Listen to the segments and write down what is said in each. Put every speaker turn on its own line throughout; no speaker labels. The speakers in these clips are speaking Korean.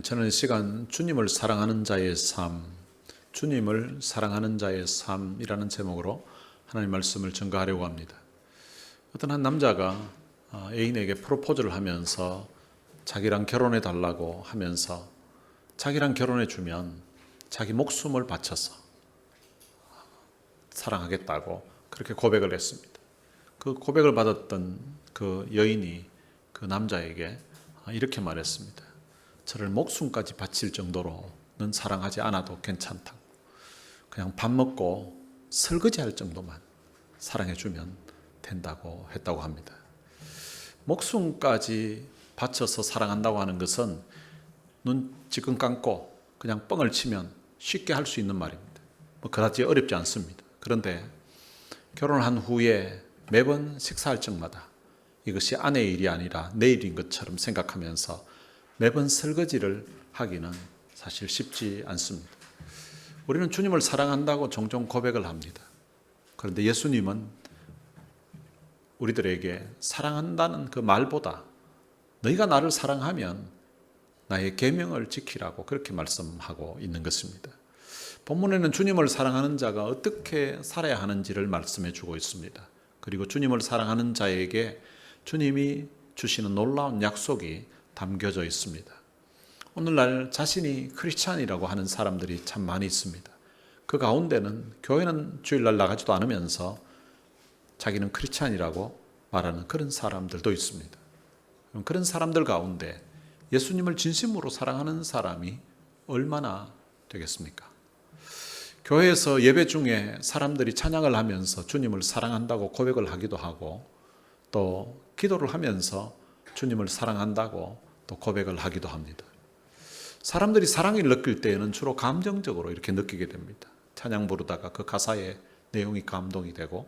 저는 이 시간 주님을 사랑하는 자의 삶, 주님을 사랑하는 자의 삶이라는 제목으로 하나님 말씀을 전가하려고 합니다. 어떤 한 남자가 애인에게 프로포즈를 하면서 자기랑 결혼해 달라고 하면서 자기랑 결혼해 주면 자기 목숨을 바쳐서 사랑하겠다고 그렇게 고백을 했습니다. 그 고백을 받았던 그 여인이 그 남자에게 이렇게 말했습니다. 저를 목숨까지 바칠 정도로는 사랑하지 않아도 괜찮다고, 그냥 밥 먹고 설거지할 정도만 사랑해주면 된다고 했다고 합니다. 목숨까지 바쳐서 사랑한다고 하는 것은 눈 지금 감고 그냥 뻥을 치면 쉽게 할 수 있는 말입니다. 그다지 어렵지 않습니다. 그런데 결혼한 후에 매번 식사할 적마다 이것이 아내의 일이 아니라 내 일인 것처럼 생각하면서 매번 설거지를 하기는 사실 쉽지 않습니다. 우리는 주님을 사랑한다고 종종 고백을 합니다. 그런데 예수님은 우리들에게 사랑한다는 그 말보다 너희가 나를 사랑하면 나의 계명을 지키라고 그렇게 말씀하고 있는 것입니다. 본문에는 주님을 사랑하는 자가 어떻게 살아야 하는지를 말씀해 주고 있습니다. 그리고 주님을 사랑하는 자에게 주님이 주시는 놀라운 약속이 담겨져 있습니다. 오늘날 자신이 크리스찬이라고 하는 사람들이 참 많이 있습니다. 그 가운데는 교회는 주일날 나가지도 않으면서 자기는 크리스찬이라고 말하는 그런 사람들도 있습니다. 그런 사람들 가운데 예수님을 진심으로 사랑하는 사람이 얼마나 되겠습니까? 교회에서 예배 중에 사람들이 찬양을 하면서 주님을 사랑한다고 고백을 하기도 하고, 또 기도를 하면서 주님을 사랑한다고 또 고백을 하기도 합니다. 사람들이 사랑을 느낄 때에는 주로 감정적으로 이렇게 느끼게 됩니다. 찬양 부르다가 그 가사의 내용이 감동이 되고,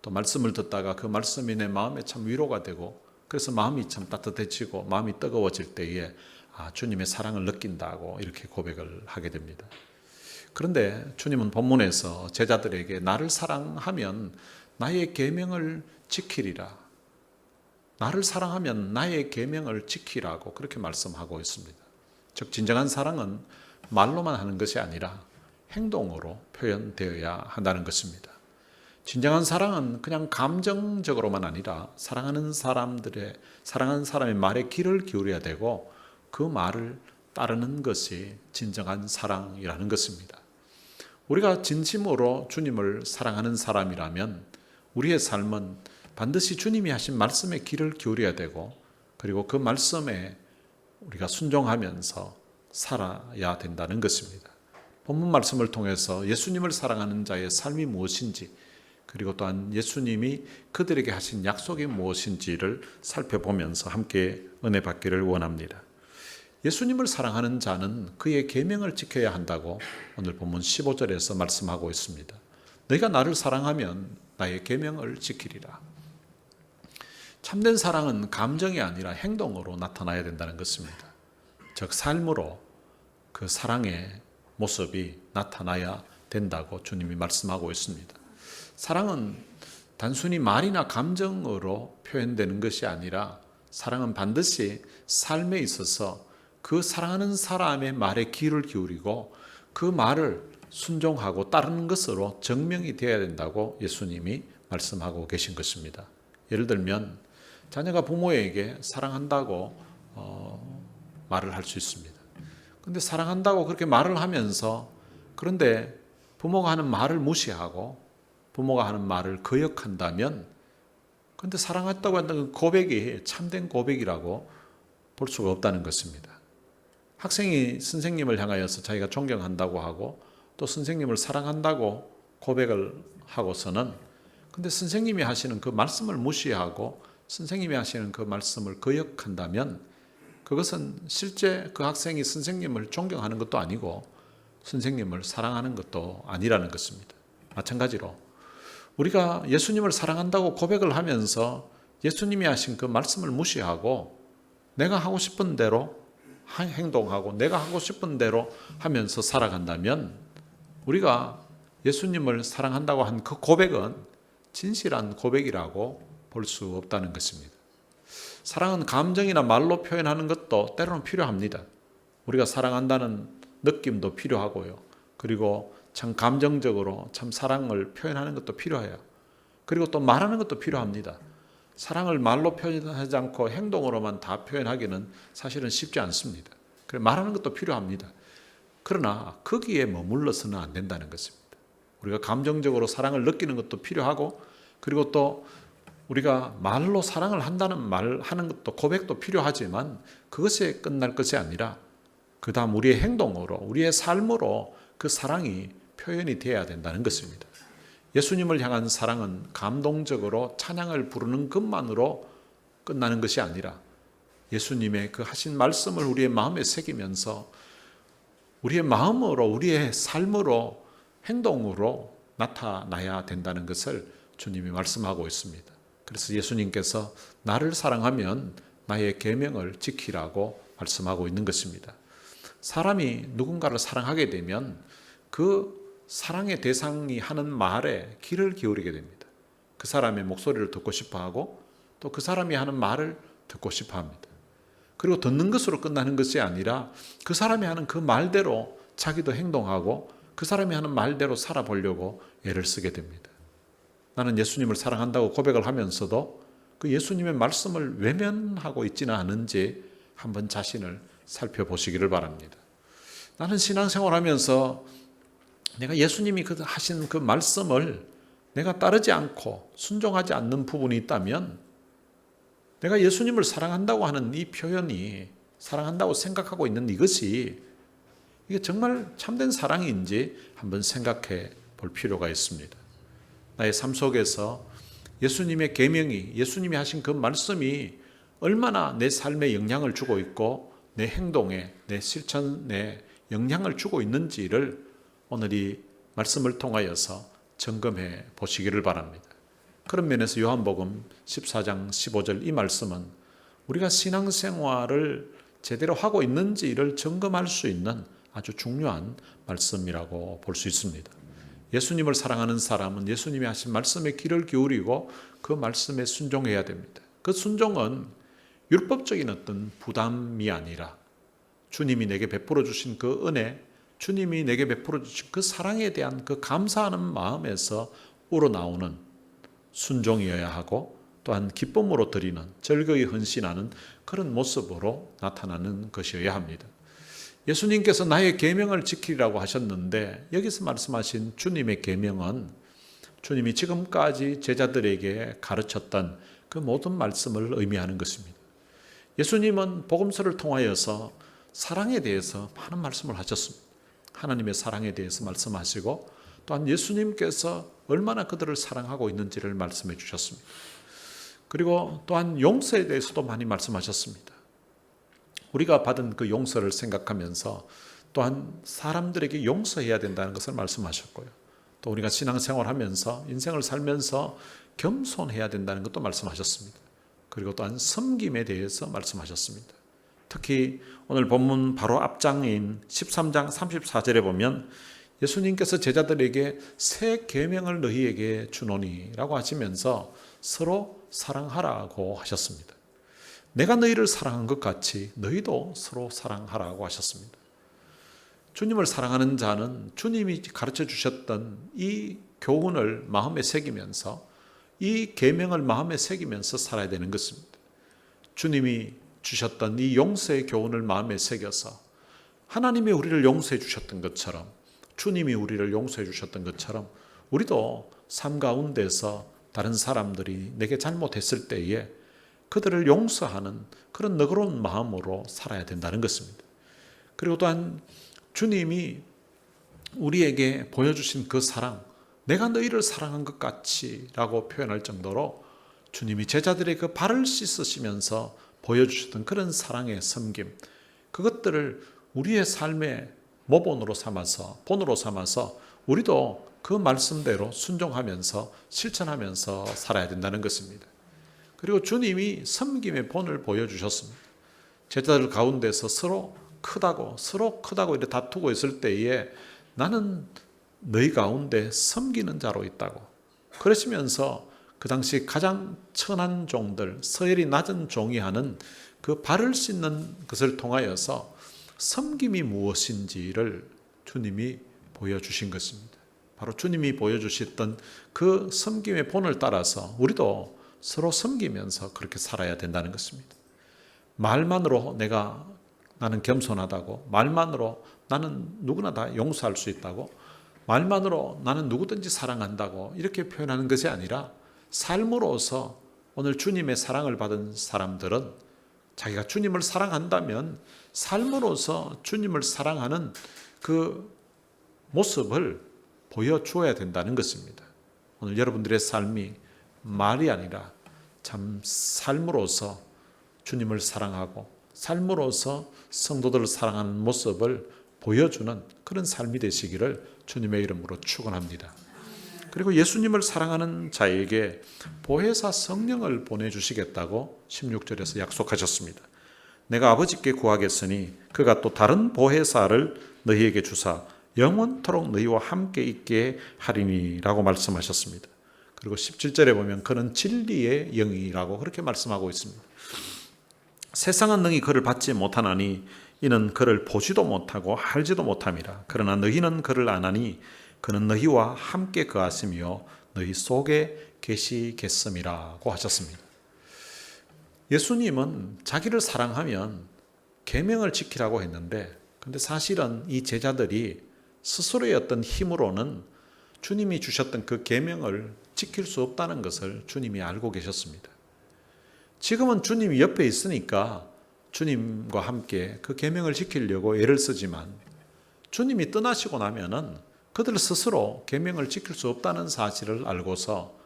또 말씀을 듣다가 그 말씀이 내 마음에 참 위로가 되고, 그래서 마음이 참 따뜻해지고 마음이 뜨거워질 때에 주님의 사랑을 느낀다고 이렇게 고백을 하게 됩니다. 그런데 주님은 본문에서 제자들에게 나를 사랑하면 나의 계명을 지키리라, 나를 사랑하면 나의 계명을 지키라고 그렇게 말씀하고 있습니다. 즉 진정한 사랑은 말로만 하는 것이 아니라 행동으로 표현되어야 한다는 것입니다. 진정한 사랑은 그냥 감정적으로만 아니라 사랑하는 사람의 말에 귀를 기울여야 되고, 그 말을 따르는 것이 진정한 사랑이라는 것입니다. 우리가 진심으로 주님을 사랑하는 사람이라면 우리의 삶은 반드시 주님이 하신 말씀에 귀를 기울여야 되고, 그리고 그 말씀에 우리가 순종하면서 살아야 된다는 것입니다. 본문 말씀을 통해서 예수님을 사랑하는 자의 삶이 무엇인지, 그리고 또한 예수님이 그들에게 하신 약속이 무엇인지를 살펴보면서 함께 은혜 받기를 원합니다. 예수님을 사랑하는 자는 그의 계명을 지켜야 한다고 오늘 본문 15절에서 말씀하고 있습니다. 너희가 나를 사랑하면 나의 계명을 지키리라. 참된 사랑은 감정이 아니라 행동으로 나타나야 된다는 것입니다. 즉 삶으로 그 사랑의 모습이 나타나야 된다고 주님이 말씀하고 있습니다. 사랑은 단순히 말이나 감정으로 표현되는 것이 아니라 사랑은 반드시 삶에 있어서 그 사랑하는 사람의 말에 귀를 기울이고 그 말을 순종하고 따르는 것으로 증명이 되어야 된다고 예수님이 말씀하고 계신 것입니다. 예를 들면 자녀가 부모에게 사랑한다고 말을 할 수 있습니다. 그런데 사랑한다고 그렇게 말을 하면서, 그런데 부모가 하는 말을 무시하고 부모가 하는 말을 거역한다면, 그런데 사랑했다고 한다는 고백이 참된 고백이라고 볼 수가 없다는 것입니다. 학생이 선생님을 향하여서 자기가 존경한다고 하고 또 선생님을 사랑한다고 고백을 하고서는, 근데 선생님이 하시는 그 말씀을 무시하고 선생님이 하시는 그 말씀을 거역한다면, 그것은 실제 그 학생이 선생님을 존경하는 것도 아니고 선생님을 사랑하는 것도 아니라는 것입니다. 마찬가지로 우리가 예수님을 사랑한다고 고백을 하면서 예수님이 하신 그 말씀을 무시하고 내가 하고 싶은 대로 행동하고 내가 하고 싶은 대로 하면서 살아간다면, 우리가 예수님을 사랑한다고 한 그 고백은 진실한 고백이라고 볼 수 없다는 것입니다. 사랑은 감정이나 말로 표현하는 것도 때로는 필요합니다. 우리가 사랑한다는 느낌도 필요하고요. 그리고 참 감정적으로 참 사랑을 표현하는 것도 필요해요. 그리고 또 말하는 것도 필요합니다. 사랑을 말로 표현하지 않고 행동으로만 다 표현하기는 사실은 쉽지 않습니다. 그래 말하는 것도 필요합니다. 그러나 거기에 머물러서는 안 된다는 것입니다. 우리가 감정적으로 사랑을 느끼는 것도 필요하고, 그리고 또 우리가 말로 사랑을 한다는 말하는 것도 고백도 필요하지만 그것에 끝날 것이 아니라 그 다음 우리의 행동으로, 우리의 삶으로 그 사랑이 표현이 되어야 된다는 것입니다. 예수님을 향한 사랑은 감동적으로 찬양을 부르는 것만으로 끝나는 것이 아니라 예수님의 그 하신 말씀을 우리의 마음에 새기면서 우리의 마음으로, 우리의 삶으로, 행동으로 나타나야 된다는 것을 주님이 말씀하고 있습니다. 그래서 예수님께서 나를 사랑하면 나의 계명을 지키라고 말씀하고 있는 것입니다. 사람이 누군가를 사랑하게 되면 그 사랑의 대상이 하는 말에 귀를 기울이게 됩니다. 그 사람의 목소리를 듣고 싶어하고 또 그 사람이 하는 말을 듣고 싶어합니다. 그리고 듣는 것으로 끝나는 것이 아니라 그 사람이 하는 그 말대로 자기도 행동하고 그 사람이 하는 말대로 살아보려고 애를 쓰게 됩니다. 나는 예수님을 사랑한다고 고백을 하면서도 그 예수님의 말씀을 외면하고 있지는 않은지 한번 자신을 살펴보시기를 바랍니다. 나는 신앙생활하면서 내가 예수님이 하신 그 말씀을 내가 따르지 않고 순종하지 않는 부분이 있다면 내가 예수님을 사랑한다고 하는 이 표현이, 사랑한다고 생각하고 있는 이것이 이게 정말 참된 사랑인지 한번 생각해 볼 필요가 있습니다. 나의 삶 속에서 예수님의 계명이, 예수님이 하신 그 말씀이 얼마나 내 삶에 영향을 주고 있고 내 행동에, 내 실천에 영향을 주고 있는지를 오늘 이 말씀을 통하여서 점검해 보시기를 바랍니다. 그런 면에서 요한복음 14장 15절 이 말씀은 우리가 신앙생활을 제대로 하고 있는지를 점검할 수 있는 아주 중요한 말씀이라고 볼 수 있습니다. 예수님을 사랑하는 사람은 예수님이 하신 말씀에 귀를 기울이고 그 말씀에 순종해야 됩니다. 그 순종은 율법적인 어떤 부담이 아니라 주님이 내게 베풀어 주신 그 은혜, 주님이 내게 베풀어 주신 그 사랑에 대한 그 감사하는 마음에서 우러나오는 순종이어야 하고 또한 기쁨으로 드리는, 절거히 헌신하는 그런 모습으로 나타나는 것이어야 합니다. 예수님께서 나의 계명을 지키라고 하셨는데 여기서 말씀하신 주님의 계명은 주님이 지금까지 제자들에게 가르쳤던 그 모든 말씀을 의미하는 것입니다. 예수님은 복음서를 통하여서 사랑에 대해서 많은 말씀을 하셨습니다. 하나님의 사랑에 대해서 말씀하시고 또한 예수님께서 얼마나 그들을 사랑하고 있는지를 말씀해 주셨습니다. 그리고 또한 용서에 대해서도 많이 말씀하셨습니다. 우리가 받은 그 용서를 생각하면서 또한 사람들에게 용서해야 된다는 것을 말씀하셨고요. 또 우리가 신앙생활하면서 인생을 살면서 겸손해야 된다는 것도 말씀하셨습니다. 그리고 또한 섬김에 대해서 말씀하셨습니다. 특히 오늘 본문 바로 앞장인 13장 34절에 보면 예수님께서 제자들에게 새 계명을 너희에게 주노니라고 하시면서 서로 사랑하라고 하셨습니다. 내가 너희를 사랑한 것 같이 너희도 서로 사랑하라고 하셨습니다. 주님을 사랑하는 자는 주님이 가르쳐 주셨던 이 교훈을 마음에 새기면서 이 계명을 마음에 새기면서 살아야 되는 것입니다. 주님이 주셨던 이 용서의 교훈을 마음에 새겨서 하나님이 우리를 용서해 주셨던 것처럼 주님이 우리를 용서해 주셨던 것처럼 우리도 삶 가운데서 다른 사람들이 내게 잘못했을 때에 그들을 용서하는 그런 너그러운 마음으로 살아야 된다는 것입니다. 그리고 또한 주님이 우리에게 보여주신 그 사랑, 내가 너희를 사랑한 것 같이 라고 표현할 정도로 주님이 제자들의 그 발을 씻으시면서 보여주셨던 그런 사랑의 섬김, 그것들을 우리의 삶의 모본으로 삼아서, 본으로 삼아서 우리도 그 말씀대로 순종하면서 실천하면서 살아야 된다는 것입니다. 그리고 주님이 섬김의 본을 보여주셨습니다. 제자들 가운데서 서로 크다고 이렇게 다투고 있을 때에 나는 너희 가운데 섬기는 자로 있다고 그러시면서 그 당시 가장 천한 종들, 서열이 낮은 종이 하는 그 발을 씻는 것을 통하여서 섬김이 무엇인지를 주님이 보여주신 것입니다. 바로 주님이 보여주셨던 그 섬김의 본을 따라서 우리도 서로 섬기면서 그렇게 살아야 된다는 것입니다. 말만으로 나는 겸손하다고, 말만으로 나는 누구나 다 용서할 수 있다고, 말만으로 나는 누구든지 사랑한다고 이렇게 표현하는 것이 아니라 삶으로서 오늘 주님의 사랑을 받은 사람들은 자기가 주님을 사랑한다면 삶으로서 주님을 사랑하는 그 모습을 보여주어야 된다는 것입니다. 오늘 여러분들의 삶이 말이 아니라 참 삶으로서 주님을 사랑하고 삶으로서 성도들을 사랑하는 모습을 보여주는 그런 삶이 되시기를 주님의 이름으로 축원합니다. 그리고 예수님을 사랑하는 자에게 보혜사 성령을 보내주시겠다고 16절에서 약속하셨습니다. 내가 아버지께 구하겠으니 그가 또 다른 보혜사를 너희에게 주사 영원토록 너희와 함께 있게 하리니라고 말씀하셨습니다. 그리고 17절에 보면 그는 진리의 영이라고 그렇게 말씀하고 있습니다. 세상은 능히 그를 받지 못하나니 이는 그를 보지도 못하고 알지도 못함이라. 그러나 너희는 그를 아나니 그는 너희와 함께 거하시며 너희 속에 계시겠음이라고 하셨습니다. 예수님은 자기를 사랑하면 계명을 지키라고 했는데, 근데 사실은 이 제자들이 스스로의 어떤 힘으로는 주님이 주셨던 그 계명을 지킬 수 없다는 것을 주님이 알고 계셨습니다. 지금은 주님이 옆에 있으니까 주님과 함께 그 계명을 지키려고 애를 쓰지만 주님이 떠나시고 나면은 그들 스스로 계명을 지킬 수 없다는 사실을 알고서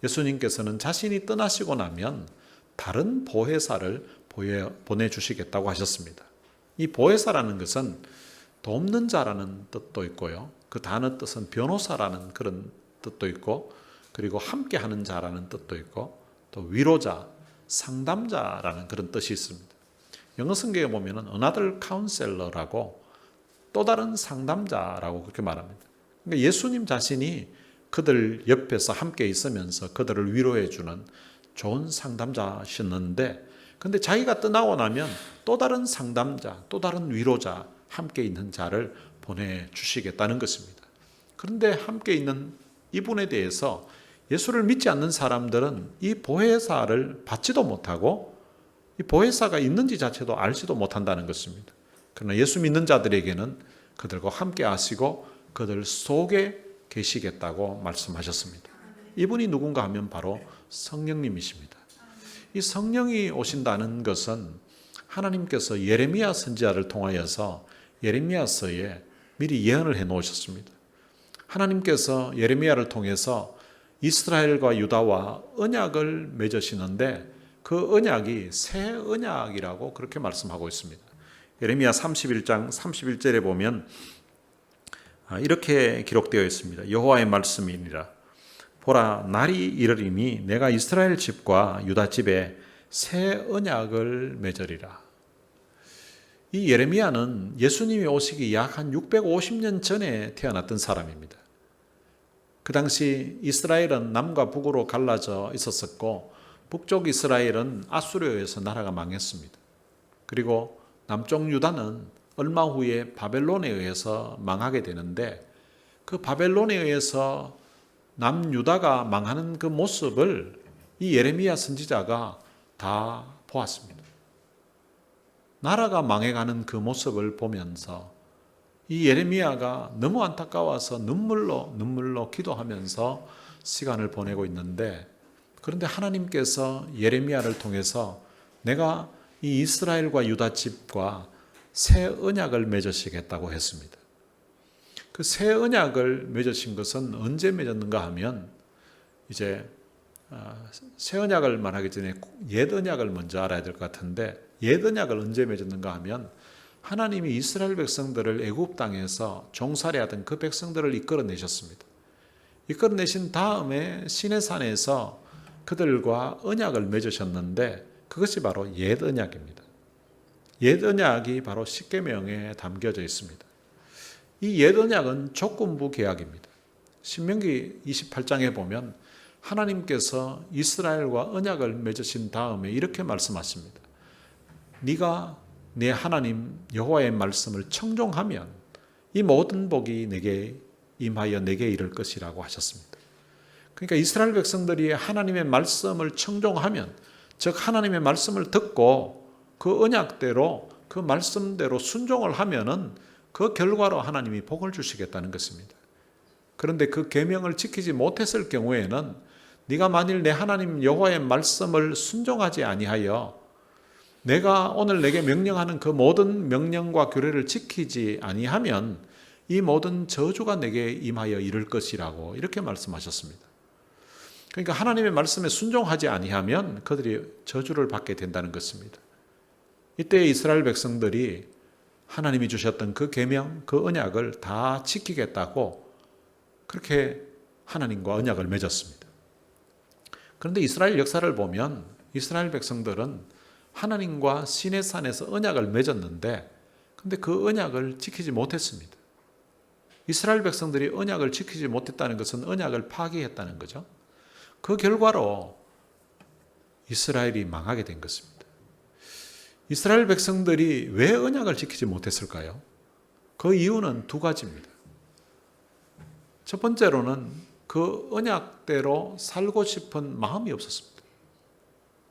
예수님께서는 자신이 떠나시고 나면 다른 보혜사를 보내주시겠다고 하셨습니다. 이 보혜사라는 것은 돕는 자라는 뜻도 있고요. 그 단어 뜻은 변호사라는 그런 뜻도 있고, 그리고 함께하는 자라는 뜻도 있고, 또 위로자, 상담자라는 그런 뜻이 있습니다. 영어 성경에 보면은 another counselor라고 또 다른 상담자라고 그렇게 말합니다. 그러니까 예수님 자신이 그들 옆에서 함께 있으면서 그들을 위로해 주는 좋은 상담자셨는데, 근데 자기가 떠나고 나면 또 다른 상담자, 또 다른 위로자, 함께 있는 자를 보내주시겠다는 것입니다. 그런데 함께 있는 이분에 대해서 예수를 믿지 않는 사람들은 이 보혜사를 받지도 못하고 이 보혜사가 있는지 자체도 알지도 못한다는 것입니다. 그러나 예수 믿는 자들에게는 그들과 함께 하시고 그들 속에 계시겠다고 말씀하셨습니다. 이분이 누군가 하면 바로 성령님이십니다. 이 성령이 오신다는 것은 하나님께서 예레미야 선지자를 통하여서 예레미야서에 미리 예언을 해 놓으셨습니다. 하나님께서 예레미야를 통해서 이스라엘과 유다와 언약을 맺으시는데 그 언약이 새 언약이라고 그렇게 말씀하고 있습니다. 예레미야 31장 31절에 보면 이렇게 기록되어 있습니다. 여호와의 말씀이니라. 보라, 날이 이르리니 내가 이스라엘 집과 유다 집에 새 언약을 맺으리라. 이 예레미야는 예수님이 오시기 약 한 650년 전에 태어났던 사람입니다. 그 당시 이스라엘은 남과 북으로 갈라져 있었었고 북쪽 이스라엘은 아수르에서 나라가 망했습니다. 그리고 남쪽 유다는 얼마 후에 바벨론에 의해서 망하게 되는데 그 바벨론에 의해서 남유다가 망하는 그 모습을 이 예레미야 선지자가 다 보았습니다. 나라가 망해가는 그 모습을 보면서 이 예레미야가 너무 안타까워서 눈물로 기도하면서 시간을 보내고 있는데, 그런데 하나님께서 예레미야를 통해서 내가 이 이스라엘과 유다 집과 새 언약을 맺으시겠다고 했습니다. 그 새 언약을 맺으신 것은 언제 맺었는가 하면 이제 새 언약을 말하기 전에 옛 언약을 먼저 알아야 될 것 같은데, 옛 언약을 언제 맺었는가 하면 하나님이 이스라엘 백성들을 애굽 땅에서 종살이하던 그 백성들을 이끌어내셨습니다. 이끌어내신 다음에 시내산에서 그들과 언약을 맺으셨는데 그것이 바로 옛 언약입니다. 옛 언약이 바로 십계명에 담겨져 있습니다. 이 옛 언약은 조건부 계약입니다. 신명기 28장에 보면 하나님께서 이스라엘과 언약을 맺으신 다음에 이렇게 말씀하십니다. 네가 네 하나님 여호와의 말씀을 청종하면 이 모든 복이 내게 임하여 내게 이를 것이라고 하셨습니다. 그러니까 이스라엘 백성들이 하나님의 말씀을 청종하면, 즉 하나님의 말씀을 듣고 그 언약대로 그 말씀대로 순종을 하면은 그 결과로 하나님이 복을 주시겠다는 것입니다. 그런데 그 계명을 지키지 못했을 경우에는 네가 만일 내 하나님 여호와의 말씀을 순종하지 아니하여 내가 오늘 내게 명령하는 그 모든 명령과 규례를 지키지 아니하면 이 모든 저주가 내게 임하여 이를 것이라고 이렇게 말씀하셨습니다. 그러니까 하나님의 말씀에 순종하지 아니하면 그들이 저주를 받게 된다는 것입니다. 이때 이스라엘 백성들이 하나님이 주셨던 그 계명, 그 언약을 다 지키겠다고 그렇게 하나님과 언약을 맺었습니다. 그런데 이스라엘 역사를 보면 이스라엘 백성들은 하나님과 시내산에서 언약을 맺었는데 근데 그 언약을 지키지 못했습니다. 이스라엘 백성들이 언약을 지키지 못했다는 것은 언약을 파기했다는 거죠. 그 결과로 이스라엘이 망하게 된 것입니다. 이스라엘 백성들이 왜 언약을 지키지 못했을까요? 그 이유는 두 가지입니다. 첫 번째로는 그 언약대로 살고 싶은 마음이 없었습니다.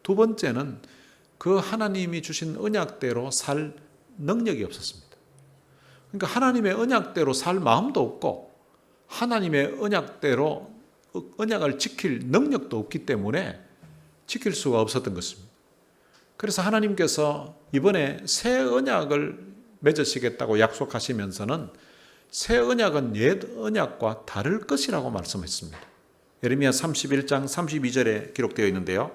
두 번째는 그 하나님이 주신 언약대로 살 능력이 없었습니다. 그러니까 하나님의 언약대로 살 마음도 없고 하나님의 언약대로 언약을 지킬 능력도 없기 때문에 지킬 수가 없었던 것입니다. 그래서 하나님께서 이번에 새 언약을 맺으시겠다고 약속하시면서는 새 언약은 옛 언약과 다를 것이라고 말씀했습니다. 예레미야 31장 32절에 기록되어 있는데요.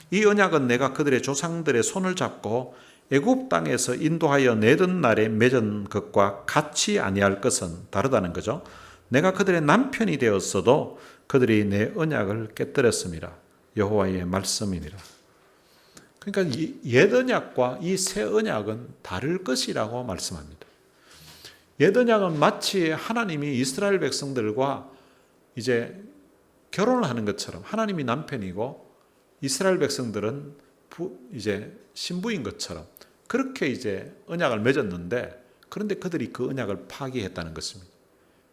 이 언약은 내가 그들의 조상들의 손을 잡고 애굽 땅에서 인도하여 내던 날에 맺은 것과 같이 아니할 것은 다르다는 거죠. 내가 그들의 남편이 되었어도 그들이 내 언약을 깨뜨렸음이라. 여호와의 말씀이니라. 그러니까 옛 언약과 이 새 언약은 다를 것이라고 말씀합니다. 옛 언약은 마치 하나님이 이스라엘 백성들과 이제 결혼을 하는 것처럼 하나님이 남편이고 이스라엘 백성들은 이제 신부인 것처럼 그렇게 이제 언약을 맺었는데 그런데 그들이 그 언약을 파기했다는 것입니다.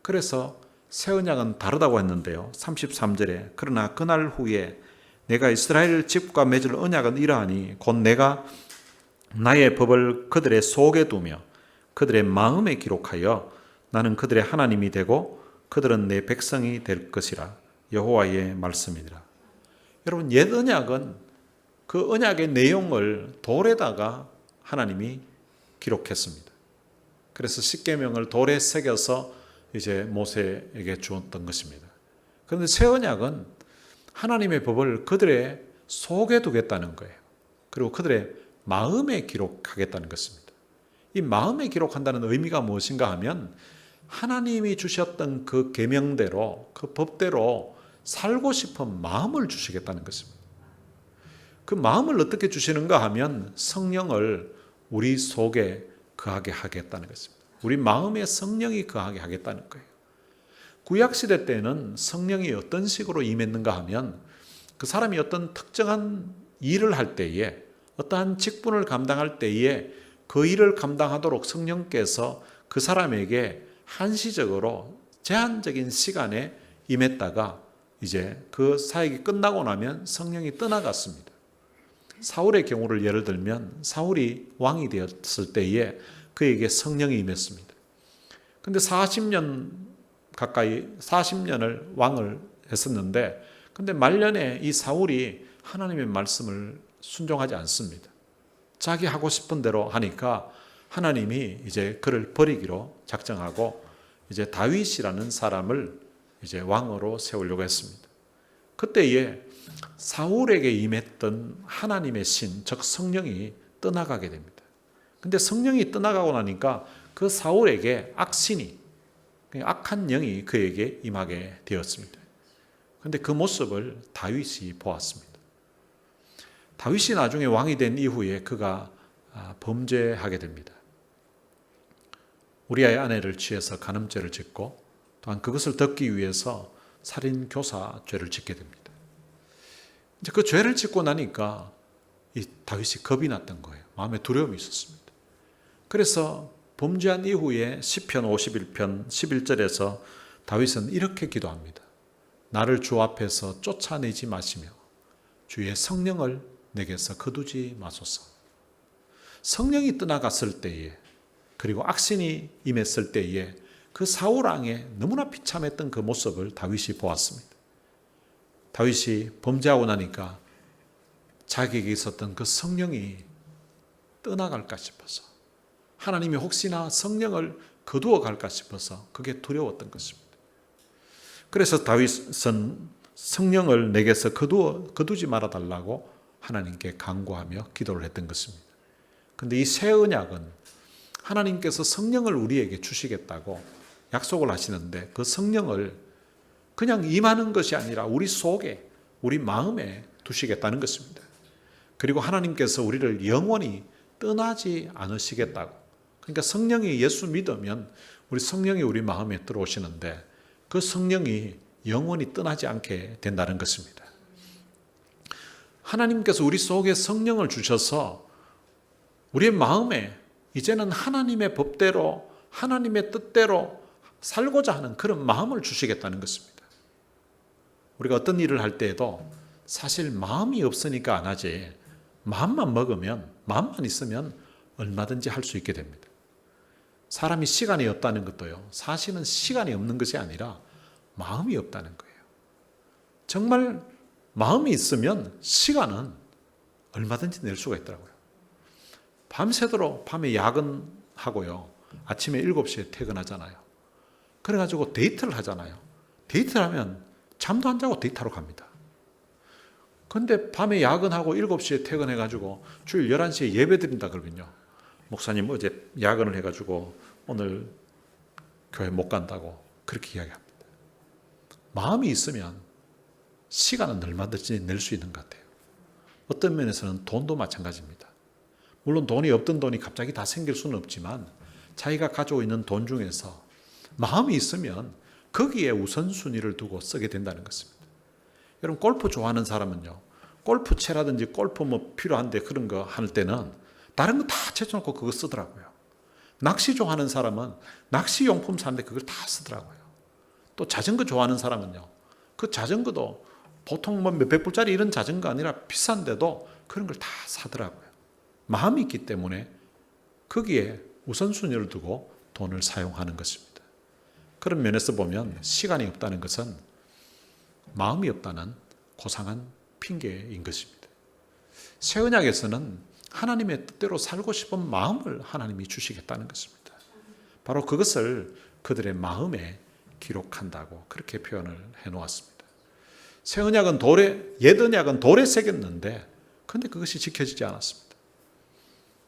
그래서 새 언약은 다르다고 했는데요. 33절에 그러나 그날 후에 내가 이스라엘 집과 맺을 언약은 이러하니 곧 내가 나의 법을 그들의 속에 두며 그들의 마음에 기록하여 나는 그들의 하나님이 되고 그들은 내 백성이 될 것이라. 여호와의 말씀이니라. 여러분, 옛 언약은 그 언약의 내용을 돌에다가 하나님이 기록했습니다. 그래서 십계명을 돌에 새겨서 이제 모세에게 주었던 것입니다. 그런데 새 언약은 하나님의 법을 그들의 속에 두겠다는 거예요. 그리고 그들의 마음에 기록하겠다는 것입니다. 이 마음에 기록한다는 의미가 무엇인가 하면 하나님이 주셨던 그 계명대로 그 법대로 살고 싶은 마음을 주시겠다는 것입니다. 그 마음을 어떻게 주시는가 하면 성령을 우리 속에 거하게 하겠다는 것입니다. 우리 마음에 성령이 거하게 하겠다는 거예요. 구약시대 때는 성령이 어떤 식으로 임했는가 하면 그 사람이 어떤 특정한 일을 할 때에 어떠한 직분을 감당할 때에 그 일을 감당하도록 성령께서 그 사람에게 한시적으로 제한적인 시간에 임했다가 이제 그 사역이 끝나고 나면 성령이 떠나갔습니다. 사울의 경우를 예를 들면 사울이 왕이 되었을 때에 그에게 성령이 임했습니다. 근데 40년을 왕을 했었는데 근데 말년에 이 사울이 하나님의 말씀을 순종하지 않습니다. 자기 하고 싶은 대로 하니까 하나님이 이제 그를 버리기로 작정하고 이제 다윗이라는 사람을 이제 왕으로 세우려고 했습니다. 그때에 사울에게 임했던 하나님의 신, 즉 성령이 떠나가게 됩니다. 근데 성령이 떠나가고 나니까 그 사울에게 악신이, 악한 영이 그에게 임하게 되었습니다. 그런데 그 모습을 다윗이 보았습니다. 다윗이 나중에 왕이 된 이후에 그가 범죄하게 됩니다. 우리아의 아내를 취해서 간음죄를 짓고 또한 그것을 덮기 위해서 살인 교사죄를 짓게 됩니다. 이제 그 죄를 짓고 나니까 이 다윗이 겁이 났던 거예요. 마음에 두려움이 있었습니다. 그래서 범죄한 이후에 시편 51편 11절에서 다윗은 이렇게 기도합니다. 나를 주 앞에서 쫓아내지 마시며 주의 성령을 내게서 거두지 마소서. 성령이 떠나갔을 때에, 그리고 악신이 임했을 때에 그 사울 왕의 너무나 비참했던 그 모습을 다윗이 보았습니다. 다윗이 범죄하고 나니까 자기에게 있었던 그 성령이 떠나갈까 싶어서, 하나님이 혹시나 성령을 거두어 갈까 싶어서 그게 두려웠던 것입니다. 그래서 다윗은 성령을 내게서 거두지 말아달라고 하나님께 간구하며 기도를 했던 것입니다. 그런데 이 새 언약은 하나님께서 성령을 우리에게 주시겠다고 약속을 하시는데, 그 성령을 그냥 임하는 것이 아니라 우리 속에, 우리 마음에 두시겠다는 것입니다. 그리고 하나님께서 우리를 영원히 떠나지 않으시겠다고. 그러니까 성령이, 예수 믿으면 우리 성령이 우리 마음에 들어오시는데 그 성령이 영원히 떠나지 않게 된다는 것입니다. 하나님께서 우리 속에 성령을 주셔서 우리의 마음에 이제는 하나님의 법대로, 하나님의 뜻대로 살고자 하는 그런 마음을 주시겠다는 것입니다. 우리가 어떤 일을 할 때에도 사실 마음이 없으니까 안 하지, 마음만 먹으면, 마음만 있으면 얼마든지 할 수 있게 됩니다. 사람이 시간이 없다는 것도요, 사실은 시간이 없는 것이 아니라 마음이 없다는 거예요. 정말 마음이 있으면 시간은 얼마든지 낼 수가 있더라고요. 밤새도록 밤에 야근하고요, 아침에 7시에 퇴근하잖아요. 그래가지고 데이트를 하잖아요. 데이트를 하면 잠도 안 자고 데이트하러 갑니다. 그런데 밤에 야근하고 7시에 퇴근해가지고 주일 11시에 예배 드린다 그러면요, 목사님 어제 야근을 해가지고 오늘 교회 못 간다고 그렇게 이야기합니다. 마음이 있으면 시간은 얼마든지 낼 수 있는 것 같아요. 어떤 면에서는 돈도 마찬가지입니다. 물론 돈이 없던 돈이 갑자기 다 생길 수는 없지만 자기가 가지고 있는 돈 중에서 마음이 있으면 거기에 우선순위를 두고 쓰게 된다는 것입니다. 여러분, 골프 좋아하는 사람은요, 골프채라든지 골프 뭐 필요한데 그런 거 할 때는 다른 거 다 제쳐놓고 그거 쓰더라고요. 낚시 좋아하는 사람은 낚시 용품 사는데 그걸 다 쓰더라고요. 또 자전거 좋아하는 사람은요, 그 자전거도 보통 뭐 몇백 불짜리 이런 자전거 아니라 비싼데도 그런 걸 다 사더라고요. 마음이 있기 때문에 거기에 우선순위를 두고 돈을 사용하는 것입니다. 그런 면에서 보면 시간이 없다는 것은 마음이 없다는 고상한 핑계인 것입니다. 새 언약에서는 하나님의 뜻대로 살고 싶은 마음을 하나님이 주시겠다는 것입니다. 바로 그것을 그들의 마음에 기록한다고 그렇게 표현을 해놓았습니다. 새 언약은 옛 언약은 돌에 새겼는데 그런데 그것이 지켜지지 않았습니다.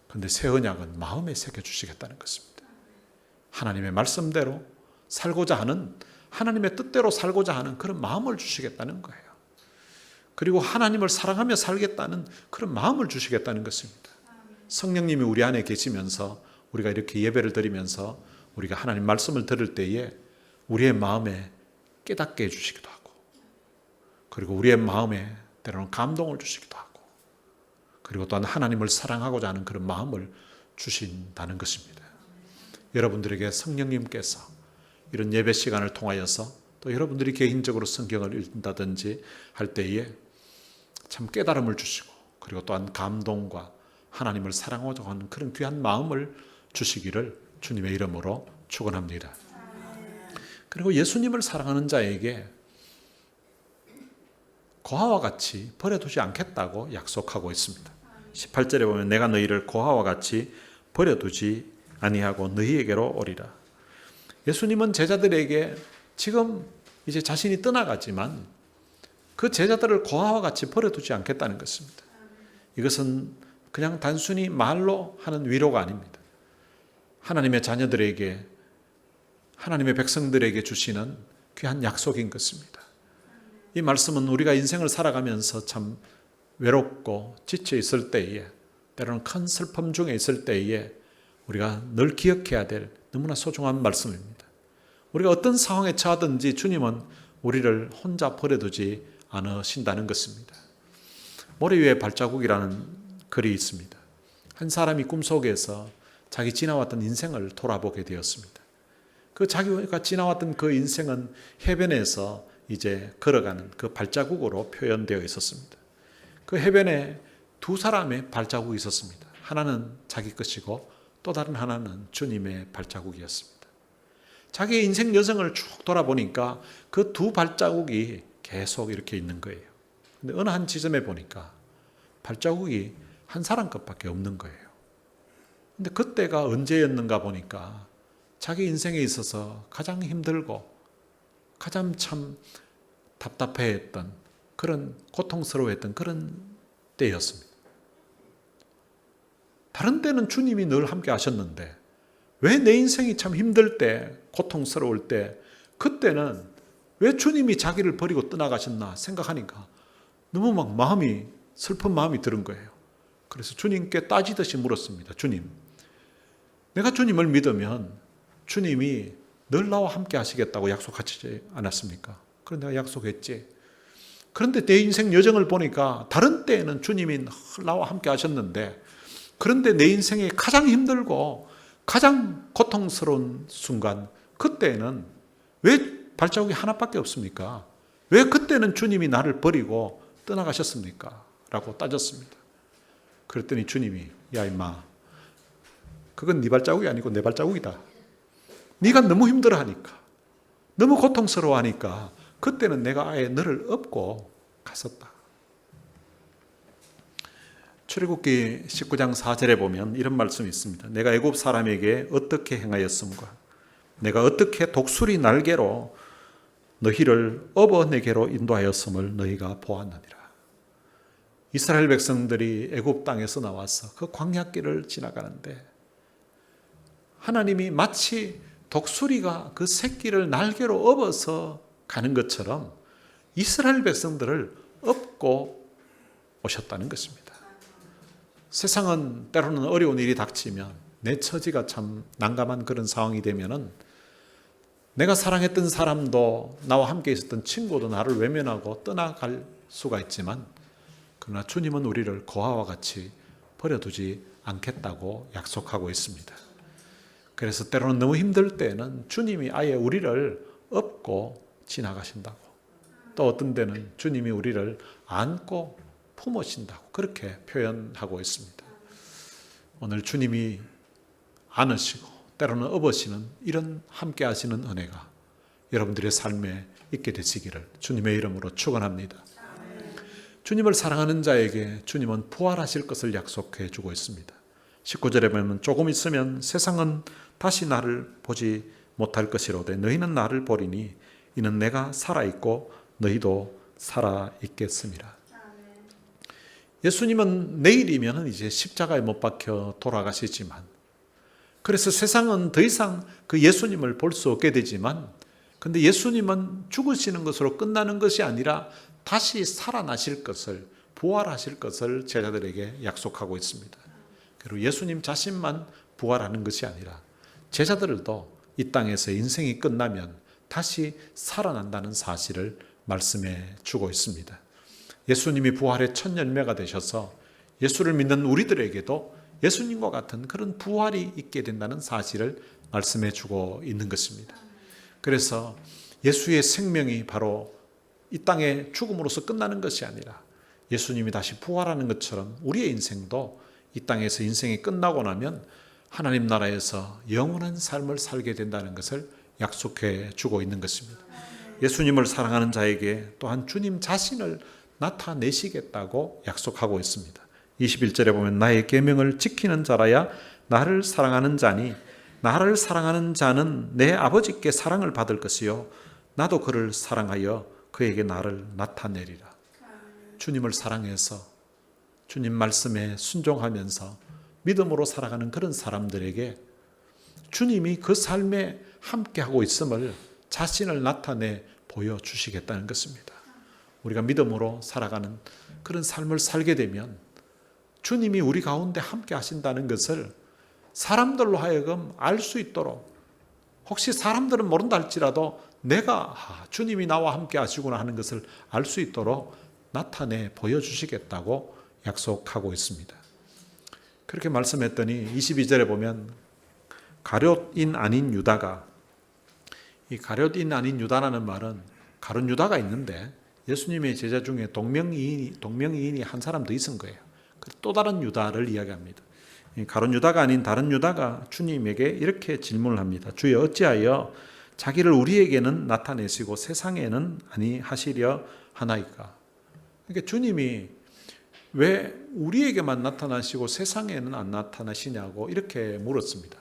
그런데 새 언약은 마음에 새겨주시겠다는 것입니다. 하나님의 말씀대로 살고자 하는, 하나님의 뜻대로 살고자 하는 그런 마음을 주시겠다는 거예요. 그리고 하나님을 사랑하며 살겠다는 그런 마음을 주시겠다는 것입니다. 성령님이 우리 안에 계시면서 우리가 이렇게 예배를 드리면서 우리가 하나님 말씀을 들을 때에 우리의 마음에 깨닫게 해주시기도 하고, 그리고 우리의 마음에 때로는 감동을 주시기도 하고, 그리고 또한 하나님을 사랑하고자 하는 그런 마음을 주신다는 것입니다. 여러분들에게 성령님께서 이런 예배 시간을 통하여서 또 여러분들이 개인적으로 성경을 읽는다든지 할 때에 참 깨달음을 주시고, 그리고 또한 감동과 하나님을 사랑하고자 하는 그런 귀한 마음을 주시기를 주님의 이름으로 축원합니다. 그리고 예수님을 사랑하는 자에게 고아와 같이 버려두지 않겠다고 약속하고 있습니다. 18절에 보면 내가 너희를 고아와 같이 버려두지 아니하고 너희에게로 오리라. 예수님은 제자들에게 지금 이제 자신이 떠나가지만 그 제자들을 고아와 같이 버려두지 않겠다는 것입니다. 이것은 그냥 단순히 말로 하는 위로가 아닙니다. 하나님의 자녀들에게, 하나님의 백성들에게 주시는 귀한 약속인 것입니다. 이 말씀은 우리가 인생을 살아가면서 참 외롭고 지쳐 있을 때에, 때로는 큰 슬픔 중에 있을 때에 우리가 늘 기억해야 될 너무나 소중한 말씀입니다. 우리가 어떤 상황에 처하든지 주님은 우리를 혼자 버려두지 않으신다는 것입니다. 모래 위에 발자국이라는 글이 있습니다. 한 사람이 꿈속에서 자기 지나왔던 인생을 돌아보게 되었습니다. 그 자기가 지나왔던 그 인생은 해변에서 이제 걸어가는 그 발자국으로 표현되어 있었습니다. 그 해변에 두 사람의 발자국이 있었습니다. 하나는 자기 것이고 또 다른 하나는 주님의 발자국이었습니다. 자기의 인생 여정을 쭉 돌아보니까 그 두 발자국이 계속 이렇게 있는 거예요. 근데 어느 한 지점에 보니까 발자국이 한 사람 것밖에 없는 거예요. 근데 그때가 언제였는가 보니까 자기 인생에 있어서 가장 힘들고 가장 참 답답해했던 그런 고통스러워했던 그런 때였습니다. 다른 때는 주님이 늘 함께 하셨는데 왜 내 인생이 참 힘들 때, 고통스러울 때, 그때는 왜 주님이 자기를 버리고 떠나가셨나 생각하니까 너무 막 슬픈 마음이 드는 거예요. 그래서 주님께 따지듯이 물었습니다. 주님, 내가 주님을 믿으면 주님이 늘 나와 함께 하시겠다고 약속하시지 않았습니까? 그런데 내가 약속했지. 그런데 내 인생 여정을 보니까 다른 때에는 주님이 나와 함께 하셨는데 그런데 내 인생에 가장 힘들고 가장 고통스러운 순간, 그때는 왜 발자국이 하나밖에 없습니까? 왜 그때는 주님이 나를 버리고 떠나가셨습니까? 라고 따졌습니다. 그랬더니 주님이, 야 임마, 그건 네 발자국이 아니고 내 발자국이다. 네가 너무 힘들어하니까, 너무 고통스러워하니까 그때는 내가 아예 너를 업고 갔었다. 출애굽기 19장 4절에 보면 이런 말씀이 있습니다. 내가 애굽 사람에게 어떻게 행하였음과 내가 어떻게 독수리 날개로 너희를 업어 내게로 인도하였음을 너희가 보았느니라. 이스라엘 백성들이 애굽 땅에서 나와서 그 광야길을 지나가는데 하나님이 마치 독수리가 그 새끼를 날개로 업어서 가는 것처럼 이스라엘 백성들을 업고 오셨다는 것입니다. 세상은 때로는 어려운 일이 닥치면 내 처지가 참 난감한 그런 상황이 되면은 내가 사랑했던 사람도 나와 함께 있었던 친구도 나를 외면하고 떠나갈 수가 있지만 그러나 주님은 우리를 고아와 같이 버려두지 않겠다고 약속하고 있습니다. 그래서 때로는 너무 힘들 때는 주님이 아예 우리를 업고 지나가신다고, 또 어떤 때는 주님이 우리를 안고 품으신다고 그렇게 표현하고 있습니다. 오늘 주님이 안으시고 때로는 업으시는 이런 함께 하시는 은혜가 여러분들의 삶에 있게 되시기를 주님의 이름으로 축원합니다. 주님을 사랑하는 자에게 주님은 부활하실 것을 약속해 주고 있습니다. 19절에 보면 조금 있으면 세상은 다시 나를 보지 못할 것이로되 너희는 나를 보리니 이는 내가 살아있고 너희도 살아있겠습니다. 예수님은 내일이면 이제 십자가에 못 박혀 돌아가시지만, 그래서 세상은 더 이상 그 예수님을 볼 수 없게 되지만, 근데 예수님은 죽으시는 것으로 끝나는 것이 아니라 다시 살아나실 것을, 부활하실 것을 제자들에게 약속하고 있습니다. 그리고 예수님 자신만 부활하는 것이 아니라 제자들도 이 땅에서 인생이 끝나면 다시 살아난다는 사실을 말씀해 주고 있습니다. 예수님이 부활의 첫 열매가 되셔서 예수를 믿는 우리들에게도 예수님과 같은 그런 부활이 있게 된다는 사실을 말씀해 주고 있는 것입니다. 그래서 예수의 생명이 바로 이 땅의 죽음으로서 끝나는 것이 아니라 예수님이 다시 부활하는 것처럼 우리의 인생도 이 땅에서 인생이 끝나고 나면 하나님 나라에서 영원한 삶을 살게 된다는 것을 약속해 주고 있는 것입니다. 예수님을 사랑하는 자에게 또한 주님 자신을 나타내시겠다고 약속하고 있습니다. 21절에 보면 나의 계명을 지키는 자라야 나를 사랑하는 자니 나를 사랑하는 자는 내 아버지께 사랑을 받을 것이요 나도 그를 사랑하여 그에게 나를 나타내리라. 주님을 사랑해서 주님 말씀에 순종하면서 믿음으로 살아가는 그런 사람들에게 주님이 그 삶에 함께하고 있음을 자신을 나타내 보여주시겠다는 것입니다. 우리가 믿음으로 살아가는 그런 삶을 살게 되면 주님이 우리 가운데 함께 하신다는 것을 사람들로 하여금 알 수 있도록, 혹시 사람들은 모른다 할지라도 내가 주님이 나와 함께 하시구나 하는 것을 알 수 있도록 나타내 보여주시겠다고 약속하고 있습니다. 그렇게 말씀했더니 22절에 보면 가룟인 아닌 유다가, 이 가룟인 아닌 유다라는 말은 가룟 유다가 있는데 예수님의 제자 중에 동명이인이 한 사람 더 있은 거예요. 또 다른 유다를 이야기합니다. 가룟 유다가 아닌 다른 유다가 주님에게 이렇게 질문을 합니다. 주여, 어찌하여 자기를 우리에게는 나타내시고 세상에는 아니하시려 하나이까? 그러니까 주님이 왜 우리에게만 나타나시고 세상에는 안 나타나시냐고 이렇게 물었습니다.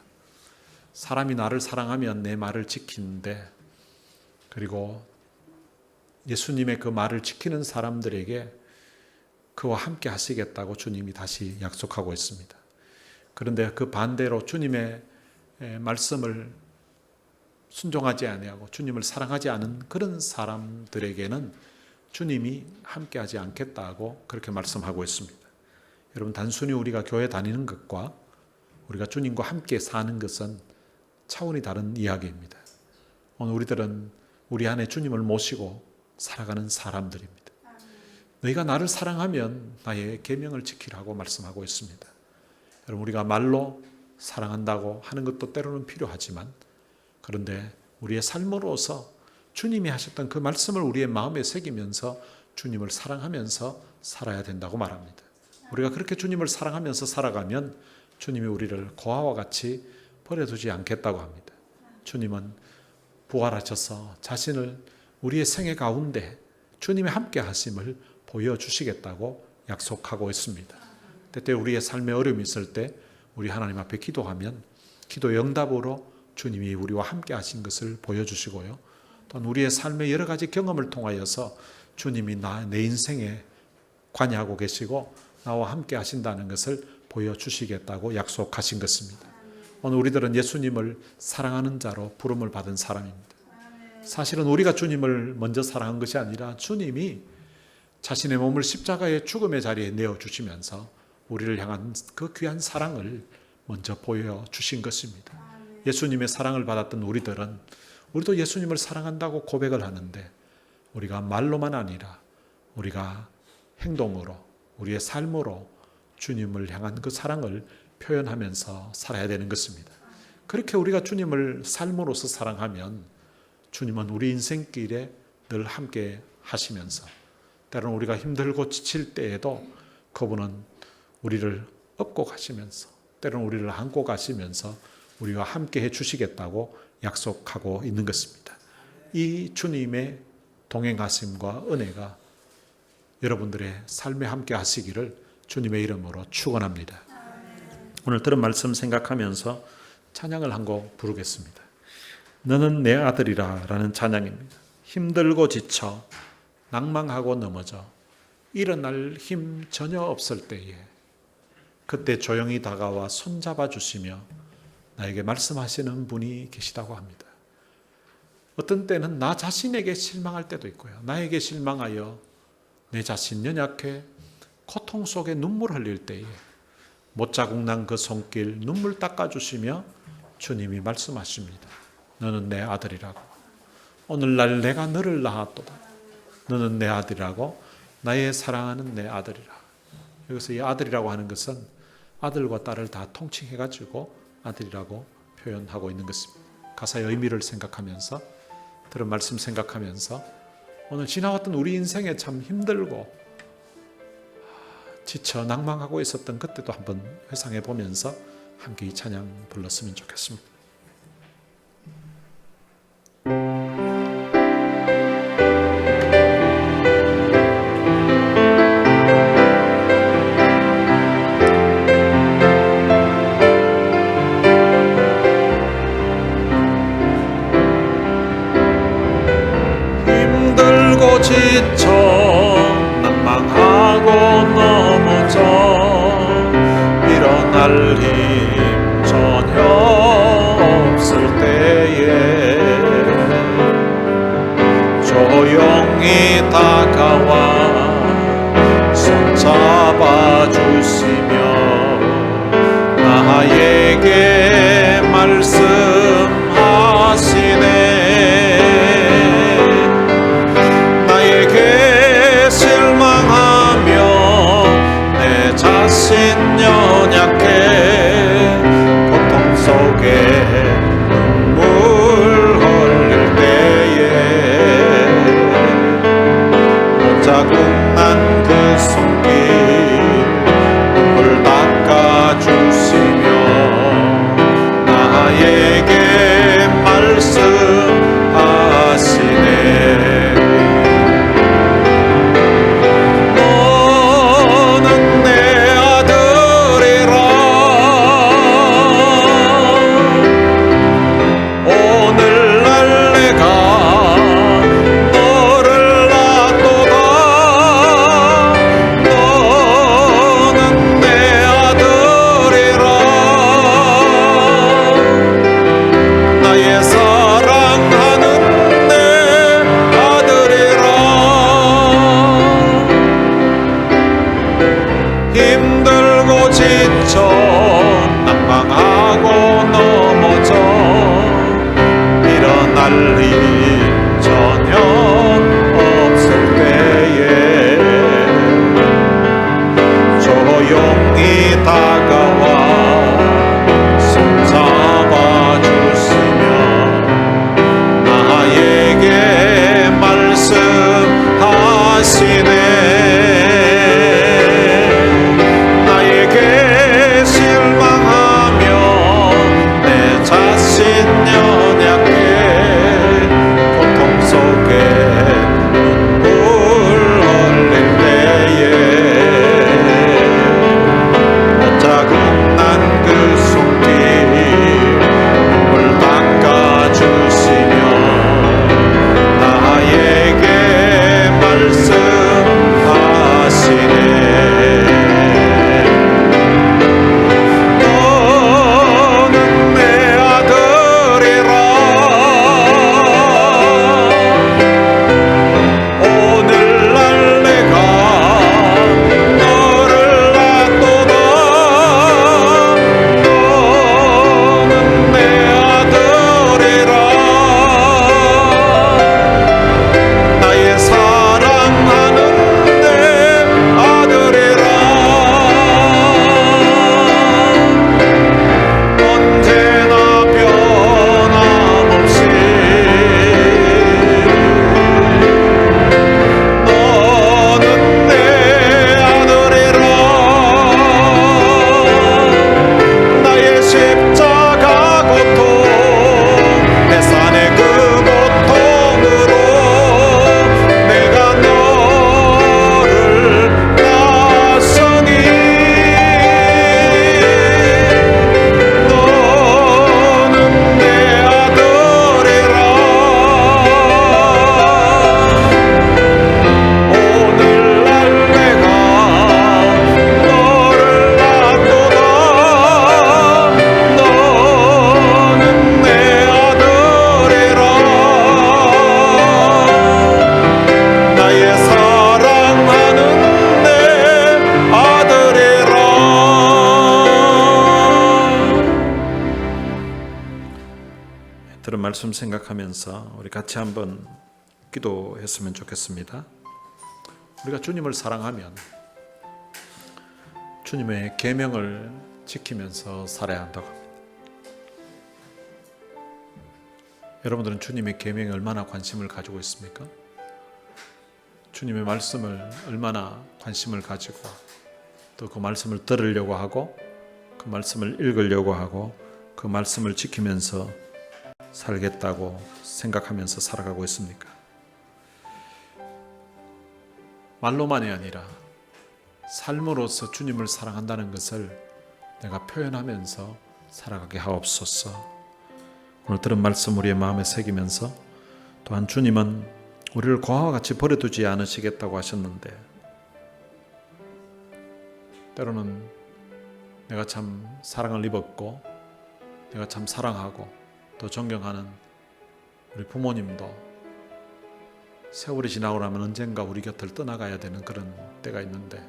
사람이 나를 사랑하면 내 말을 지키는데, 그리고 예수님의 그 말을 지키는 사람들에게 그와 함께 하시겠다고 주님이 다시 약속하고 있습니다. 그런데 그 반대로 주님의 말씀을 순종하지 아니하고 주님을 사랑하지 않은 그런 사람들에게는 주님이 함께하지 않겠다고 그렇게 말씀하고 있습니다. 여러분, 단순히 우리가 교회 다니는 것과 우리가 주님과 함께 사는 것은 차원이 다른 이야기입니다. 오늘 우리들은 우리 안에 주님을 모시고 살아가는 사람들입니다. 너희가 나를 사랑하면 나의 계명을 지키라고 말씀하고 있습니다. 여러분, 우리가 말로 사랑한다고 하는 것도 때로는 필요하지만, 그런데 우리의 삶으로서 주님이 하셨던 그 말씀을 우리의 마음에 새기면서 주님을 사랑하면서 살아야 된다고 말합니다. 우리가 그렇게 주님을 사랑하면서 살아가면 주님이 우리를 고아와 같이 버려두지 않겠다고 합니다. 주님은 부활하셔서 자신을 우리의 생애 가운데 주님의 함께 하심을 보여주시겠다고 약속하고 있습니다. 때때 우리의 삶에 어려움이 있을 때 우리 하나님 앞에 기도하면 기도의 응답으로 주님이 우리와 함께 하신 것을 보여주시고요. 또한 우리의 삶의 여러 가지 경험을 통하여서 주님이 내 인생에 관여하고 계시고 나와 함께 하신다는 것을 보여주시겠다고 약속하신 것입니다. 오늘 우리들은 예수님을 사랑하는 자로 부름을 받은 사람입니다. 사실은 우리가 주님을 먼저 사랑한 것이 아니라 주님이 자신의 몸을 십자가의 죽음의 자리에 내어주시면서 우리를 향한 그 귀한 사랑을 먼저 보여주신 것입니다. 예수님의 사랑을 받았던 우리도 예수님을 사랑한다고 고백을 하는데, 우리가 말로만 아니라 우리가 행동으로, 우리의 삶으로 주님을 향한 그 사랑을 표현하면서 살아야 되는 것입니다. 그렇게 우리가 주님을 삶으로서 사랑하면 주님은 우리 인생길에 늘 함께 하시면서, 때로는 우리가 힘들고 지칠 때에도 그분은 우리를 업고 가시면서, 때로는 우리를 안고 가시면서 우리와 함께 해주시겠다고 약속하고 있는 것입니다. 이 주님의 동행하심과 은혜가 여러분들의 삶에 함께 하시기를 주님의 이름으로 축원합니다. 오늘 들은 말씀 생각하면서 찬양을 한 곡 부르겠습니다. 너는 내 아들이라 라는 찬양입니다. 힘들고 지쳐 낭망하고 넘어져 일어날 힘 전혀 없을 때에 그때 조용히 다가와 손잡아 주시며 나에게 말씀하시는 분이 계시다고 합니다. 어떤 때는 나 자신에게 실망할 때도 있고요. 나에게 실망하여 내 자신 연약해 고통 속에 눈물 흘릴 때에 못자국 난 그 손길 눈물 닦아주시며 주님이 말씀하십니다. 너는 내 아들이라고. 오늘날 내가 너를 낳았도다. 너는 내 아들이라고. 나의 사랑하는 내 아들이라. 여기서 이 아들이라고 하는 것은 아들과 딸을 다 통칭해가지고 아들이라고 표현하고 있는 것입니다. 가사의 의미를 생각하면서, 들은 말씀 생각하면서 오늘 지나왔던 우리 인생에 참 힘들고 지쳐 낭망하고 있었던 그때도 한번 회상해 보면서 함께 이 찬양 불렀으면 좋겠습니다. 힘들고 지쳐 낭망하고 넘어져 일어날 힘 전혀 없을 때에 조용히 다가와 손잡아 주시며 나에게 말씀하시네. 실망하며 내 자신 연약해 할 일 전혀 없을 때에 조용히 다가와 손 잡아주시며 나에게 말씀하시네. 나에게 실망하며 내 자신 연약해 고통 속에 눈물 흘릴 때에 자국 난 그 손길 눈물 닦아주시며 나에게 말씀하시네. 너는 내 아들이라. 오늘날 내가 너를 낳도다. 너는 내 아들이라. 나의 사랑하는 내 아들이라. 언제나 변함없이 너는 내 아들이라. 나의 십자가 고통 내 산의 그 고통으로 내가 너를 낳았으니 너는 내 아들이라. 오늘날 내가 너를 낳도다. 너는 내 아들이라. 나의 사랑하는 내 아들이라. 들은 말씀 생각하면서 우리 같이 한번 기도했으면 좋겠습니다. 우리가 주님을 사랑하면 주님의 계명을 지키면서 살아야 한다고 합니다. 여러분들은 주님의 계명에 얼마나 관심을 가지고 있습니까? 주님의 말씀을 얼마나 관심을 가지고 또 그 말씀을 들으려고 하고 그 말씀을 읽으려고 하고 그 말씀을 지키면서 살겠다고 생각하면서 살아가고 있습니까? 말로만이 아니라 삶으로서 주님을 사랑한다는 것을 내가 표현하면서 살아가게 하옵소서. 오늘 들은 말씀 우리의 마음에 새기면서 또한 주님은 우리를 고아와 같이 버려두지 않으시겠다고 하셨는데 때로는 내가 참 사랑을 입었고 내가 참 사랑하고 또 존경하는 우리 부모님도 세월이 지나고 나면 언젠가 우리 곁을 떠나가야 되는 그런 때가 있는데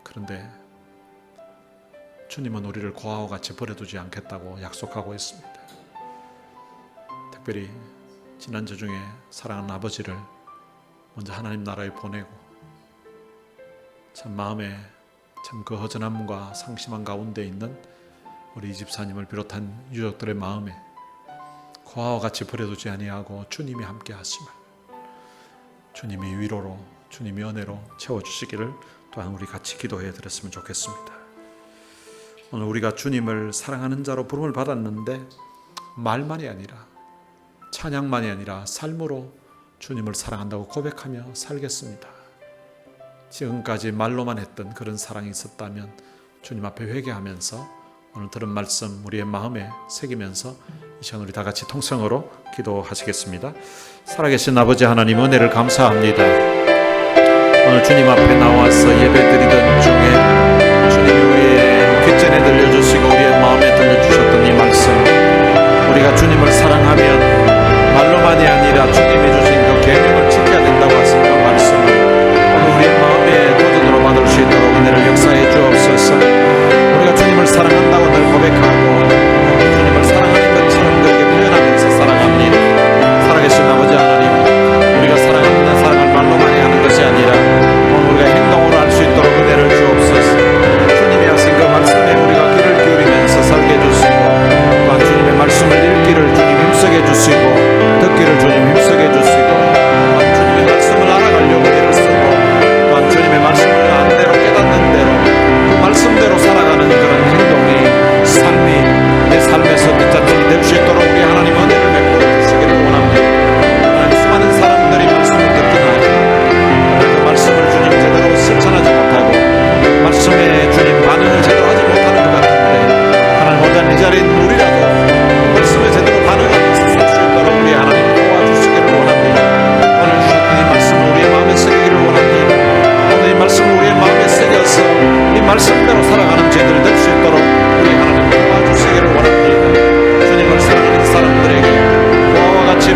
그런데 주님은 우리를 고아와 같이 버려두지 않겠다고 약속하고 있습니다. 특별히 지난주 중에 사랑하는 아버지를 먼저 하나님 나라에 보내고 참 마음에 참 그 허전함과 상심한 가운데 있는 우리 집사님을 비롯한 유족들의 마음에 고아와 같이 버려두지 아니하고 주님이 함께 하심을 주님이 위로로 주님이 은혜로 채워주시기를 또한 우리 같이 기도해 드렸으면 좋겠습니다. 오늘 우리가 주님을 사랑하는 자로 부름을 받았는데 말만이 아니라 찬양만이 아니라 삶으로 주님을 사랑한다고 고백하며 살겠습니다. 지금까지 말로만 했던 그런 사랑이 있었다면 주님 앞에 회개하면서 오늘 들은 말씀 우리의 마음에 새기면서 이 시간 우리 다 같이 통성으로 기도하시겠습니다. 살아계신 아버지 하나님 은혜를 감사합니다. 오늘 주님 앞에 나와서 예배드리던 중에 주님이 우리의 귓전에 들려주시고 우리의 마음에 들려주셨던 이 말씀 우리가 주님을 사랑하면 말로만이 아니라 주님이 주신 그 계명을 지켜야 된다고 하신 그 말씀을 오늘 우리의 마음에 도전으로 받을 수 있도록 은혜를 역사해 주옵소서. 우리가 주님을 사랑한다고 늘 고백하고 주님을 사랑하는 것처럼 그렇게 표현하면서 살아갑니다.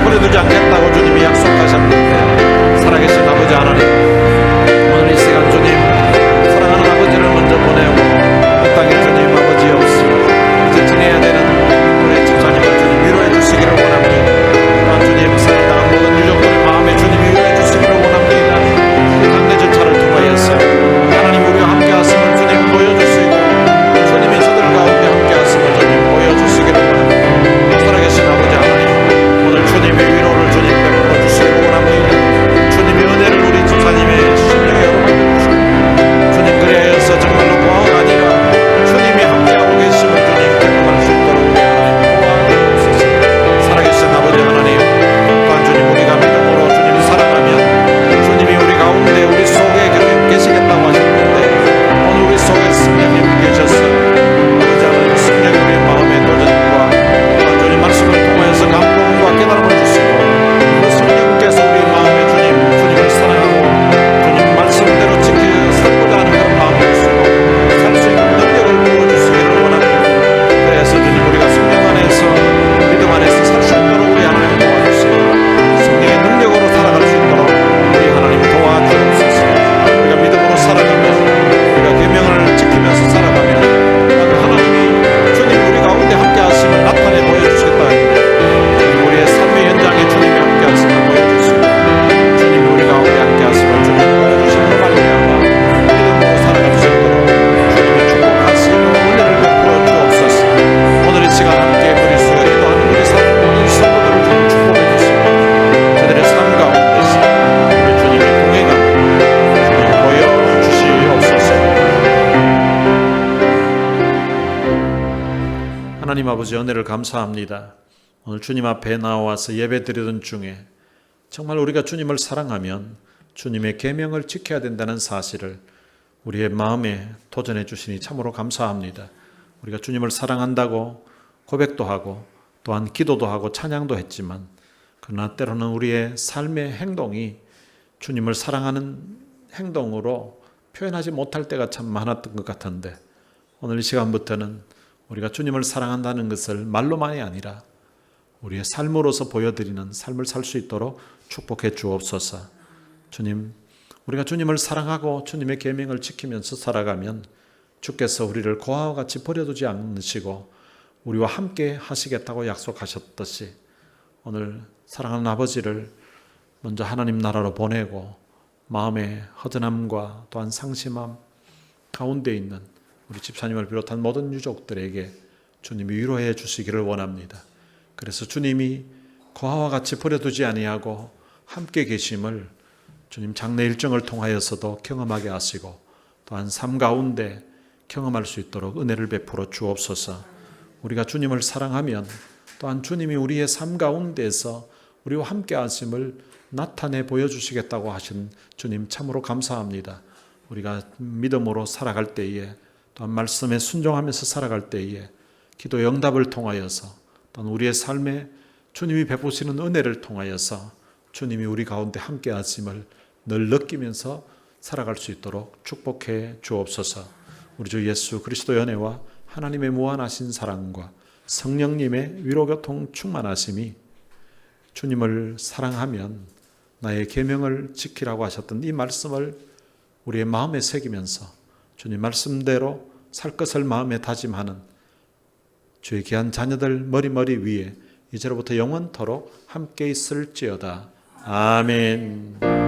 버려두지 않겠다고 주님이 약속하셨는데, 살아계신 아버지 하나님, 오늘 이 시간 주님 사랑하는 아버지를 먼저 보내고 이 땅에 주님 아버지 없이 이제 지내야 되는 우리 집사님을 주님 위로해 주시기를 원합니다. 또한 주님 사랑당한 모든 유족들의 마음에 주님 위로해 주시기를 원합니다. 이 강내 절차를 통하여서 하나님 우리와 함께 하심을 주님 보여주시고, 주님이 저들 가운데 함께 하심을 주님 보여주시기를 원합니다. 살아계신 아버지 하나님, 오늘 주님의 위로를 주님 베풀어 주시기를 원합니다. 주님의 은혜를 우리 집사님의 심령에 허락해 주시고, 주님 그리하여서 정말로 고아가 아니라 주님이 함께하고 계심을 주님 경험할 수 있도록 우리 하나님 도와주옵소서. 살아계신 아버지 하나님, 또한 주님 우리가 믿음으로 주님 사랑하면 주님이 우리 가운데 우리 속에 계시겠다고 하셨는데, 오늘 우리 속에 성령님 계셔서 아버지 하나님 성령이 우리 마음의 도전과 또한 주님 말씀을 통하여서 감동과 깨달음을 주시고, 그 성령께서 우리 마음에 주님을 사랑하고 주님 말씀대로 지켜 살고자 하는 그런 마음을 주시고 살 수 있는 능력을 부어주시기를 원합니다. 그래서 주님 우리가 성령 안에서 믿음 안에서 살 수 있도록 우리 하나님 도와주시고, 성령의 능력으로 살아갈 수 있도록 우리 하나님 도와주옵소서. 우리가 믿음으로 살아가면, 우리가 계명을 지키면서 살아가면 하나님이 주님 우리 가운데 함께 하심을 나타내 보여주시겠다 했는데, 우리의 삶의 현장에 주님이 함께 하심을 보여주시고, 주님이 우리 가운데 함께 하심을 주님 보여주시는 말미암아 믿음으로 살아갈 수 있도록 주님의 축복하시고 은혜를 베풀어 주옵소서. 오늘 이 시간 함께 우리 수요 기도하는 우리 모든 성도들을 주님 축복해 주시고, 저들의 삶 가운데서 우리 주님의 동행함 주님 보여주시옵소서. 하나님 아버지 은혜를 감사합니다. 오늘 주님 앞에 나와서 예배드리던 중에 정말 우리가 주님을 사랑하면 주님의 계명을 지켜야 된다는 사실을 우리의 마음에 도전해 주시니 참으로 감사합니다. 우리가 주님을 사랑한다고 고백도 하고 또한 기도도 하고 찬양도 했지만, 그러나 때로는 우리의 삶의 행동이 주님을 사랑하는 행동으로 표현하지 못할 때가 참 많았던 것 같은데, 오늘 이 시간부터는 우리가 주님을 사랑한다는 것을 말로만이 아니라 우리의 삶으로서 보여드리는 삶을 살 수 있도록 축복해 주옵소서. 주님, 우리가 주님을 사랑하고 주님의 계명을 지키면서 살아가면 주께서 우리를 고아와 같이 버려두지 않으시고 우리와 함께 하시겠다고 약속하셨듯이, 오늘 사랑하는 아버지를 먼저 하나님 나라로 보내고 마음의 허전함과 또한 상심함 가운데 있는 우리 집사님을 비롯한 모든 유족들에게 주님이 위로해 주시기를 원합니다. 그래서 주님이 고아와 같이 버려두지 아니하고 함께 계심을 주님 장례 일정을 통하여서도 경험하게 하시고, 또한 삶 가운데 경험할 수 있도록 은혜를 베풀어 주옵소서. 우리가 주님을 사랑하면 또한 주님이 우리의 삶 가운데서 우리와 함께 하심을 나타내 보여주시겠다고 하신 주님 참으로 감사합니다. 우리가 믿음으로 살아갈 때에, 또한 말씀에 순종하면서 살아갈 때에 기도의 응답을 통하여서, 또한 우리의 삶에 주님이 베푸시는 은혜를 통하여서 주님이 우리 가운데 함께 하심을 늘 느끼면서 살아갈 수 있도록 축복해 주옵소서. 우리 주 예수 그리스도의 은혜와 하나님의 무한하신 사랑과 성령님의 위로교통 충만하심이, 주님을 사랑하면 나의 계명을 지키라고 하셨던 이 말씀을 우리의 마음에 새기면서 주님 말씀대로 살 것을 마음에 다짐하는 주의 귀한 자녀들 머리 위에 이제로부터 영원토록 함께 있을지어다. 아멘.